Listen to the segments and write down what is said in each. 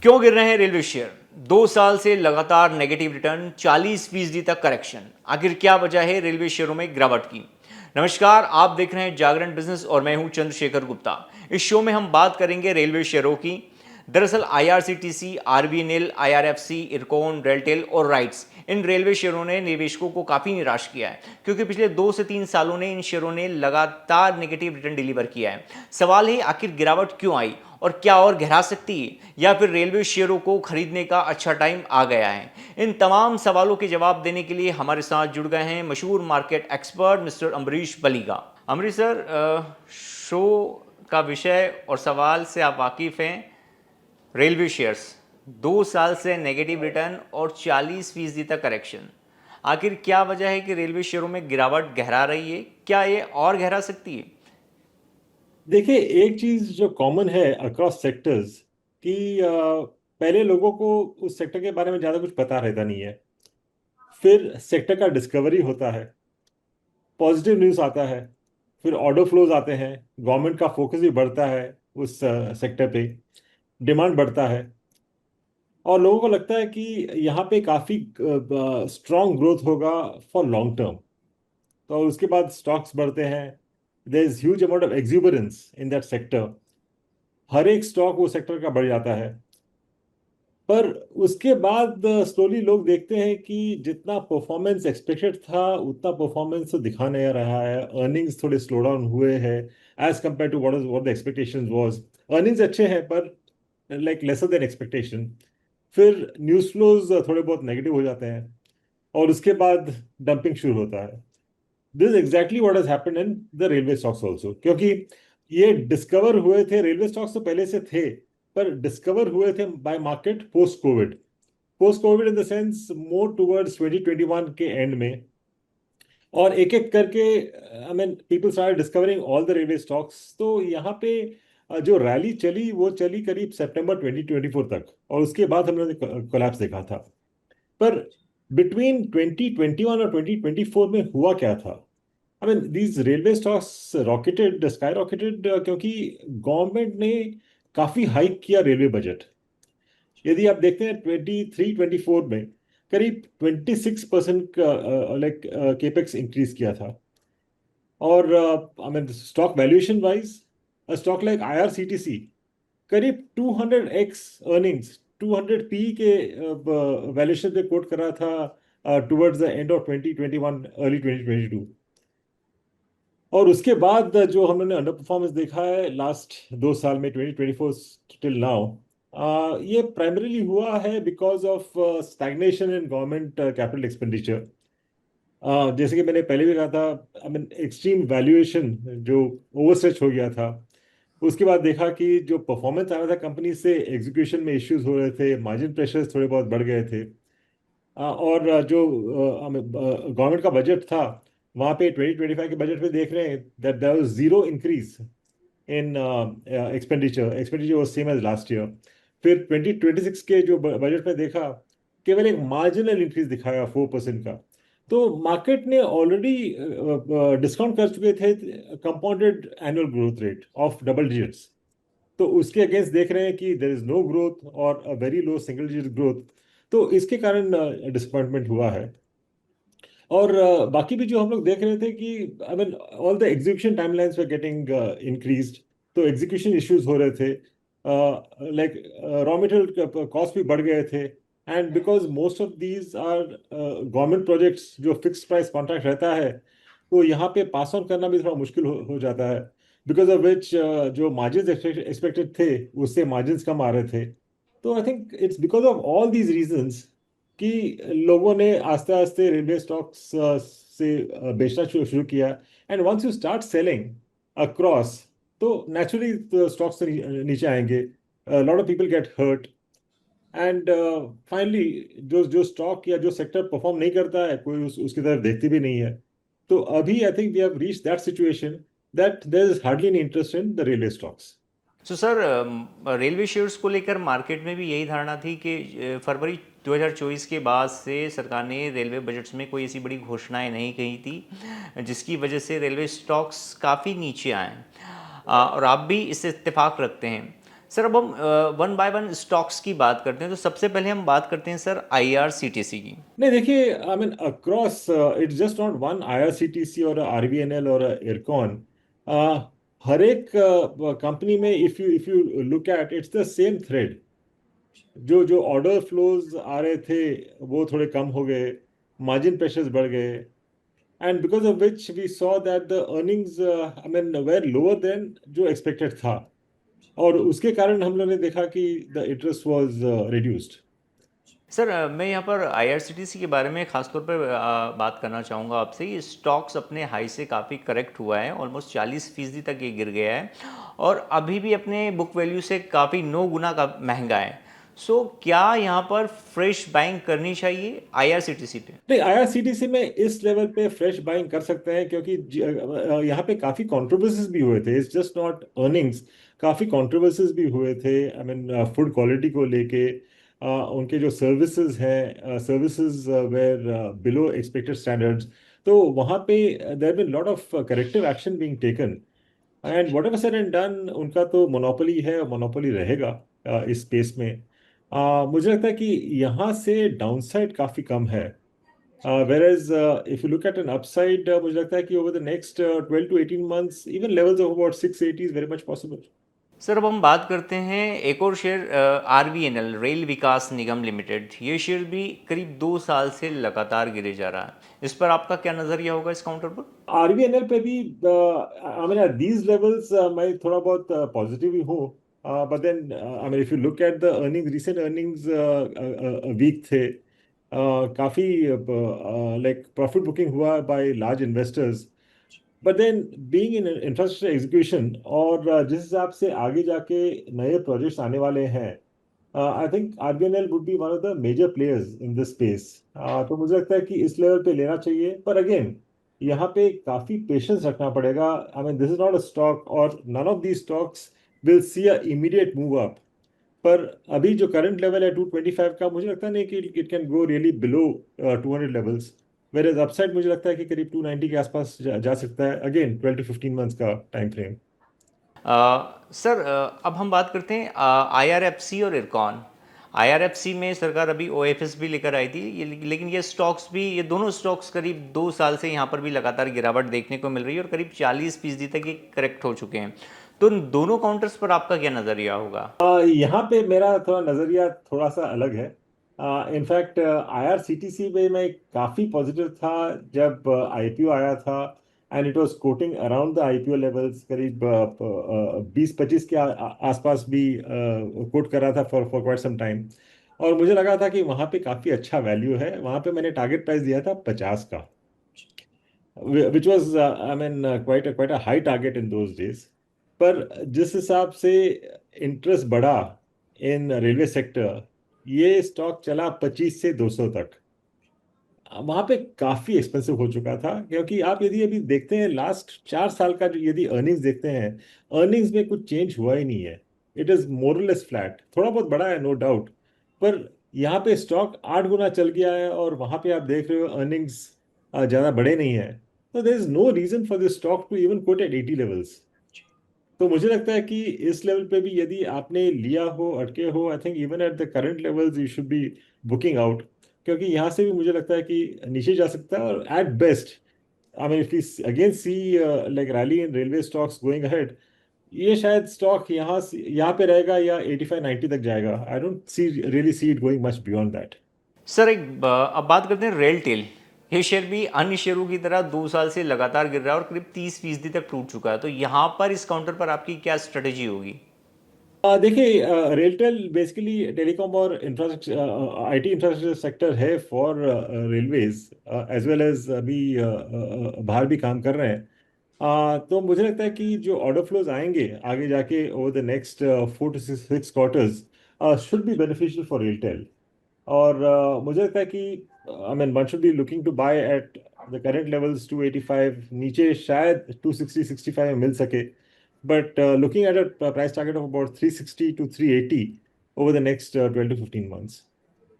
क्यों गिर रहे हैं रेलवे शेयर? 2 साल से लगातार नेगेटिव रिटर्न, 40% तक करेक्शन। आखिर क्या वजह है रेलवे शेयरों में गिरावट की? नमस्कार, आप देख रहे हैं जागरण बिजनेस और मैं हूं चंद्रशेखर गुप्ता। इस शो में हम बात करेंगे रेलवे शेयरों की। दरअसल IRCTC, RBNL, IRFC, IRCON, RailTel और राइट्स, इन रेलवे शेयरों ने निवेशकों को काफी निराश किया है, क्योंकि पिछले 2 से 3 सालों ने इन शेयरों ने लगातार नेगेटिव रिटर्न डिलीवर किया है। सवाल है, आखिर गिरावट क्यों आई और क्या और गहरा सकती है, या फिर रेलवे शेयरों को खरीदने का अच्छा टाइम आ गया है? इन तमाम सवालों के जवाब देने के लिए हमारे साथ जुड़ गए हैं मशहूर market expert mister Ambareesh Baliga. Ambareesh sir, show का विषय और सवाल से आप वाकिफ हैं। रेलवे शेयर्स, 2 साल से नेगेटिव रिटर्न और 40% तक करेक्शन। आखिर क्या वजह है कि रेलवे शेयरों में गिरावट गहरा रही है? क्या ये और गहरा सकती है? देखिए, एक चीज जो कॉमन है अक्रॉस सेक्टर्स कि पहले लोगों को उस सेक्टर के बारे में ज्यादा कुछ पता रहता नहीं है। फिर सेक्टर का डिस्कवरी होता है, पॉजिटिव न्यूज़ आता है, फिर ऑर्डर फ्लोज आते हैं, गवर्नमेंट का फोकस भी बढ़ता है उस सेक्टर पे, डिमांड बढ़ता है और लोगों को लगता है कि यहाँ पे काफी स्ट्रॉन्ग ग्रोथ होगा फॉर लॉन्ग टर्म। तो उसके बाद स्टॉक्स बढ़ते हैं। There is huge amount of exuberance in that sector. हर एक स्टॉक वो सेक्टर का बढ़ जाता है। पर उसके बाद स्लोली लोग देखते हैं कि जितना परफॉर्मेंस एक्सपेक्टेड था उतना परफॉर्मेंस तो दिखा नहीं रहा है। अर्निंग्स थोड़े स्लो डाउन हुए हैं as compared to what the expectations was. Earnings अच्छे हैं पर लाइक लेसर देन एक्सपेक्टेशन। फिर न्यूज़ फ्लोज थोड़े बहुत नेगेटिव हो जाते हैं और उसके बाद डंपिंग शुरू होता है। This is exactly what has happened in the railway stocks also, क्योंकि ये डिस्कवर हुए थे, रेलवे स्टॉक्स तो पहले से थे पर डिस्कवर हुए थे bye market post Covid. Post Covid in the sense more towards 2021 के एंड में। और एक एक करके I mean people start discovering all the railway stocks. तो यहाँ पे जो रैली चली वो चली करीब सितंबर 2024 तक और उसके बाद हमने कोलैप्स देखा था। पर बिटवीन 2021 और 2024 में हुआ क्या था? I mean these railway stocks rocketed, sky rocketed, क्योंकि गवर्नमेंट ने काफी हाइक किया रेलवे बजट। यदि आप देखते हैं 23-24 में करीब 26% लाइक केपेक्स इंक्रीज किया था। और I mean stock valuation wise stock like IRCTC करीब 200x अर्निंग्स, 200 पी के वैल्यूएशन पे कोट कर रहा था towards the end of 2021, early 2022। और उसके बाद जो हमने अंडर परफॉर्मेंस देखा है लास्ट 2 साल में, 2024 टिल नाउ, ये प्राइमरीली हुआ है because of stagnation in government capital expenditure. जैसे कि मैंने पहले भी कहा था, आई मीन एक्सट्रीम वैल्यूएशन जो ओवरस्ट्रेच हो गया था। उसके बाद देखा कि जो परफॉर्मेंस आ रहा था कंपनी से, एग्जीक्यूशन में इश्यूज हो रहे थे, मार्जिन प्रेशर्स थोड़े बहुत बढ़ गए थे। और जो गवर्नमेंट का बजट था, वहाँ पे 2025 के बजट में देख रहे हैं that there was zero increase in expenditure. Expenditure was same as last year. फिर 2026 के जो बजट में देखा, केवल एक मार्जिनल इंक्रीज दिखाया 4% का। तो मार्केट ने ऑलरेडी डिस्काउंट कर चुके थे compounded annual growth rate of double digits. तो उसके अगेंस्ट देख रहे हैं कि देर इज नो ग्रोथ और a very low single digit growth. तो इसके कारण डिसअपॉइंटमेंट हुआ है। और बाकी भी जो हम लोग देख रहे थे कि I mean all the execution timelines were getting increased. तो एग्जीक्यूशन इश्यूज हो रहे थे, लाइक रॉ मटेरियल कॉस्ट भी बढ़ गए थे। And because most of these are government projects जो फिक्स प्राइस कॉन्ट्रैक्ट रहता है, तो यहाँ पे पास ऑन करना भी थोड़ा मुश्किल हो जाता है। बिकॉज ऑफ विच जो मार्जिन एक्सपेक्टेड थे उससे मार्जिन कम आ रहे थे। तो I think it's because of all these reasons कि लोगों ने आस्ते आस्ते रेलवे स्टॉक्स से बेचना शुरू किया। And once you start selling across, तो नेचुरली स्टॉक्स तो नीचे आएंगे। Lot of people get hurt. And finally जो जो स्टॉक या जो सेक्टर परफॉर्म नहीं करता है, कोई उसकी तरफ देखती भी नहीं है। तो अभी I think we have reached that situation that there is hardly any interest in the railway stocks. So sir, railway shares को लेकर मार्केट में भी यही धारणा थी कि फरवरी 2024 के बाद से सरकार ने रेलवे बजट्स में कोई ऐसी बड़ी घोषणाएं नहीं कही थी, जिसकी वजह से रेलवे स्टॉक्स काफ़ी नीचे आए। और आप भी इससे इत्तेफाक रखते हैं। सर अब हम वन बाय वन स्टॉक्स की बात करते हैं, तो सबसे पहले हम बात करते हैं सर आईआरसीटीसी की। नहीं देखिए, I mean across its just not one IRCTC और आरबीएनएल और इरकॉन। हर एक कंपनी में if you look at its the same thread. जो जो ऑर्डर फ्लोज आ रहे थे वो थोड़े कम हो गए, मार्जिन प्रेशर्स बढ़ गए, and because of which we saw that the earnings I mean were lower than जो एक्सपेक्टेड था, और उसके कारण हम लोगों ने देखा कि the interest was reduced. Sir मैं यहाँ पर आईआरसीटीसी के बारे में खासतौर पर बात करना चाहूँगा आपसे। ये स्टॉक्स अपने हाई से काफ़ी करेक्ट हुआ है, ऑलमोस्ट 40% तक ये गिर गया है और अभी भी अपने बुक वैल्यू से काफ़ी 9 गुना का महंगा है। सो क्या यहाँ पर फ्रेश बाइंग करनी चाहिए आईआरसीटीसी पे? नहीं, आईआरसीटीसी में इस लेवल पे फ्रेश बाइंग कर सकते हैं, क्योंकि यहाँ पे काफी कंट्रोवर्सीज भी हुए थे। इट्स जस्ट नॉट अर्निंग्स, काफी कंट्रोवर्सीज भी हुए थे। आई मीन फूड क्वालिटी को लेके, उनके जो सर्विसेज हैं, services were below expected standards. तो वहाँ पे there been lot of corrective action being taken, and whatever said and done, उनका तो मोनोपोली है और मोनोपोली रहेगा इस स्पेस में। मुझे लगता है कि यहाँ से डाउनसाइड काफी कम है। Whereas if you look at an upside, मुझे लगता है कि over the next 12 to 18 months, even levels of about 680 is very much possible. Sir अब हम बात करते हैं एक और शेयर आरवीएनएल, रेल विकास निगम लिमिटेड। ये शेयर भी करीब 2 साल से लगातार गिरे जा रहा है। इस पर आपका क्या नज़रिया होगा इस काउंटर पर? आरबीएनएल पे भी I mean at these levels मैं थोड़ा बहुत पॉजिटिव ही हूँ। But then I mean if you look at the earnings, recent earnings weak थे। काफी लाइक प्रॉफिट बुकिंग हुआ by large investors. But then being in infrastructure execution, और जिस हिसाब से आगे जाके नए प्रोजेक्ट्स आने वाले हैं, I think RVNL would be one of the major players in this space. तो मुझे लगता है कि इस लेवल पे लेना चाहिए, पर अगेन यहाँ पे काफी पेशेंस रखना पड़ेगा। I mean this is not a stock, और none of the stocks will see a immediate move up. पर अभी जो करंट लेवल है 225 का, मुझे लगता नहीं कि it can go really below 200 levels. Where upside मुझे लगता है कि करीब 290 के आसपास जा सकता है, अगेन 12 to 15 मंथ्स का टाइम फ्रेम। सर अब हम बात करते हैं आईआरएफसी और इरकॉन। आईआरएफसी में सरकार अभी ओएफएस भी लेकर आई थी, लेकिन ये स्टॉक्स भी, ये दोनों स्टॉक्स करीब 2 साल से यहाँ पर भी लगातार गिरावट देखने को मिल रही है और करीब 40% तक ये करेक्ट हो चुके हैं। तो इन दोनों काउंटर्स पर आपका क्या नज़रिया होगा? यहाँ पे मेरा थोड़ा नज़रिया थोड़ा सा अलग है। इनफैक्ट आईआरसीटीसी में मैं काफ़ी पॉजिटिव था जब आईपीओ आया था, and it was quoting around the IPO levels, करीब 20-25 के आसपास भी कोट कर रहा था for for quite some time. और मुझे लगा था कि वहाँ पे काफ़ी अच्छा वैल्यू है। वहाँ पे मैंने टारगेट प्राइस दिया था 50 का, which was I mean quite a high target in those days। पर जिस हिसाब से इंटरेस्ट बढ़ा इन रेलवे सेक्टर, ये स्टॉक चला 25 से 200 तक। वहां पे काफी एक्सपेंसिव हो चुका था, क्योंकि आप यदि अभी देखते हैं लास्ट 4 साल का जो यदि अर्निंग्स देखते हैं, अर्निंग्स में कुछ चेंज हुआ ही नहीं है। इट इज मोरलेस फ्लैट, थोड़ा बहुत बड़ा है नो डाउट, पर यहाँ पे स्टॉक 8 गुना चल गया है, और वहां पे आप देख रहे हो अर्निंग्स ज्यादा बड़े नहीं है। तो there is no reason for this stock to even quote at 80 levels. तो मुझे लगता है कि इस लेवल पे भी यदि आपने लिया हो, अटके हो, I think even at the current levels you should be booking out, क्योंकि यहाँ से भी मुझे लगता है कि नीचे जा सकता है। और at best, I mean if we again see like rally in railway stocks going ahead, ये शायद स्टॉक यहाँ पे रहेगा या 85-90 तक जाएगा। I don't see really see it going much beyond that. Sir अब बात करते हैं रेल टेल। ये शेयर भी अन्य शेयरों की तरह 2 साल से लगातार गिर रहा है और करीब 30% तक टूट चुका है। तो यहाँ पर इस काउंटर पर आपकी क्या स्ट्रेटेजी होगी? देखिए, रेलटेल बेसिकली टेलीकॉम और इंफ्रास्ट्रक्चर, आईटी इंफ्रास्ट्रक्चर सेक्टर है for railways, as well as अभी बाहर भी काम कर रहे हैं। तो मुझे लगता है कि जो ऑर्डर फ्लोज आएंगे आगे जाके over the next 4 to 6 quarters should be beneficial for RailTel. और मुझे लगता है कि I mean one should be looking to buy at the current levels 285, नीचे शायद 260-65 में मिल सके। But looking at a price target of about 360 to 380 over the next 12 to 15 months.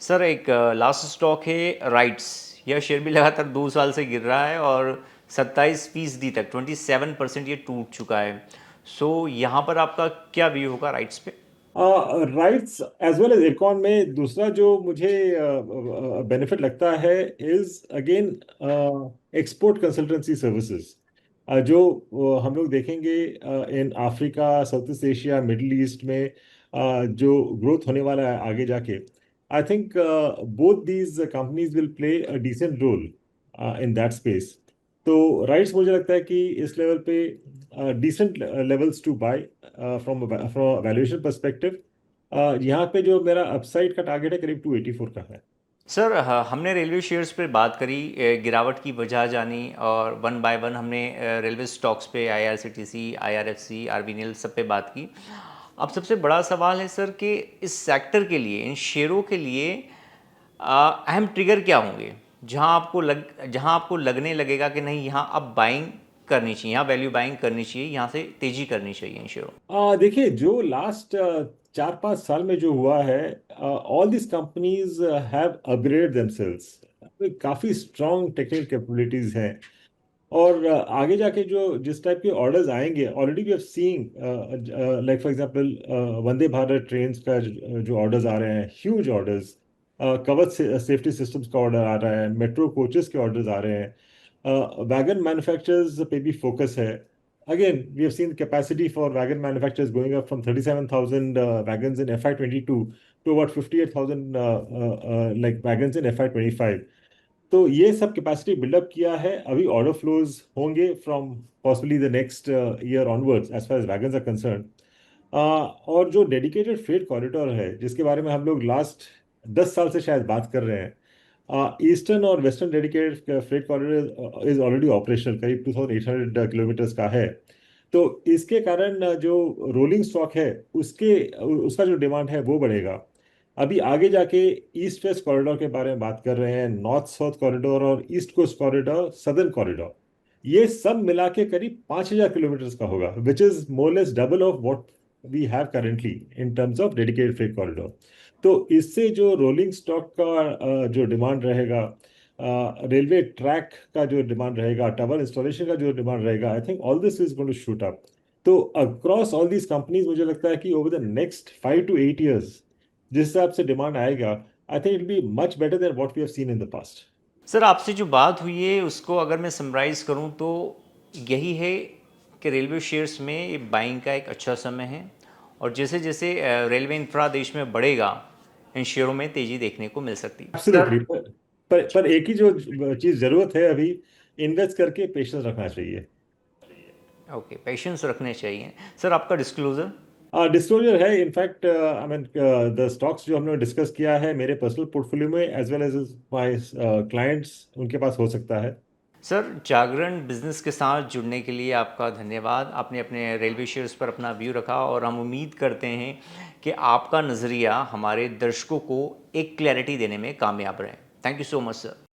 Sir एक लास्ट स्टॉक है राइट्स। यह शेयर भी लगातार 2 साल से गिर रहा है और 27% तक 27% ये टूट चुका है। सो यहाँ पर आपका क्या व्यू होगा राइट्स पे? RITES as well as IRCON में दूसरा जो मुझे बेनिफिट लगता है is again export consultancy services, जो हम लोग देखेंगे in Africa, South East Asia, Middle East में जो ग्रोथ होने वाला है आगे जाके। I think both these companies will play a decent role in that space. तो राइट्स मुझे लगता है कि इस लेवल पे decent levels to buy from valuation perspective. यहाँ पे जो मेरा अपसाइड का टारगेट है करीब 284 का है। सर हमने रेलवे शेयर्स पे बात करी, गिरावट की वजह जानी, और वन बाय वन हमने रेलवे स्टॉक्स पे आईआरसीटीसी, आईआरएफसी, आरबीएनएल सब पे बात की। अब सबसे बड़ा सवाल है सर कि इस सेक्टर के लिए, इन शेयरों के लिए अहम ट्रिगर क्या होंगे जहां आपको लगने लगेगा कि नहीं, यहाँ अब बाइंग करनी चाहिए, यहाँ वैल्यू बाइंग करनी चाहिए, यहाँ से तेजी करनी चाहिए इन शेयरों। देखिए, जो लास्ट 4-5 साल में जो हुआ है, all this companies have upgraded themselves, काफी स्ट्रॉन्ग टेक्निकल कैपेबिलिटीज हैं। और आगे जाके जो जिस टाइप के ऑर्डर्स आएंगे, already we have seeing, like for example Vande Bharat trains का जो ऑर्डर्स आ रहे हैं, huge orders. Kavach safety systems का ऑर्डर आ रहा है, मेट्रो कोचेस के ऑर्डर्स आ रहे हैं, वैगन मैन्युफैक्चरर्स पे भी फोकस है। Again, we have seen the capacity for wagon manufacturers going up from 37,000 wagons in FY22 to about 58,000 like wagons in FY25. तो ये सब कैपेसिटी बिल्डअप किया है। अभी ऑर्डर फ्लोज होंगे from possibly the next year onwards as far as wagons are concern. और जो dedicated freight corridor है जिसके बारे में हम लोग लास्ट 10 साल से शायद बात कर रहे हैं, ईस्टर्न और western dedicated freight corridor is already operational, करीब 2800 किलोमीटर्स का है। तो इसके कारण जो रोलिंग स्टॉक है उसके उसका जो डिमांड है वो बढ़ेगा। अभी आगे जाके ईस्ट वेस्ट कॉरिडोर के बारे में बात कर रहे हैं, नॉर्थ साउथ कॉरिडोर और east coast corridor, southern corridor, ये सब मिला के करीब 5000 किलोमीटर का होगा, which is more less double of what we have currently in terms of dedicated freight corridor. तो इससे जो रोलिंग स्टॉक का जो डिमांड रहेगा, रेलवे ट्रैक का जो डिमांड रहेगा, टावर इंस्टॉलेशन का जो डिमांड रहेगा, I think all this is going to shoot up. तो अक्रॉस ऑल दीज कंपनीज मुझे लगता है कि over the next 5 to 8 years जिस हिसाब से डिमांड आएगा, I think it be much better than what we have seen in the past. Sir आपसे जो बात हुई है उसको अगर मैं समराइज़ करूं तो यही है कि रेलवे शेयर्स में ये बाइंग का एक अच्छा समय है, और जैसे जैसे रेलवे इंफ्रा देश में बढ़ेगा, इन शेयरों में तेज़ी देखने को मिल सकती है एब्सोल्युटली। सर। पर एक ही जो चीज जरूरत है अभी, इन्वेस्ट करके पेशेंस रखना चाहिए। ओके, पेशेंस रखने चाहिए। सर आपका डिस्क्लोज़र। डिस्क्लोजर है, in fact I mean the stocks जो हमने डिस्कस किया है मेरे पर्सनल पोर्टफोलियो में as well as my clients, उनके पास हो सकता है। सर जागरण बिजनेस के साथ जुड़ने के लिए आपका धन्यवाद। आपने अपने रेलवे शेयर्स पर अपना व्यू रखा, और हम उम्मीद करते हैं कि आपका नज़रिया हमारे दर्शकों को एक क्लैरिटी देने में कामयाब रहे। Thank you so much sir.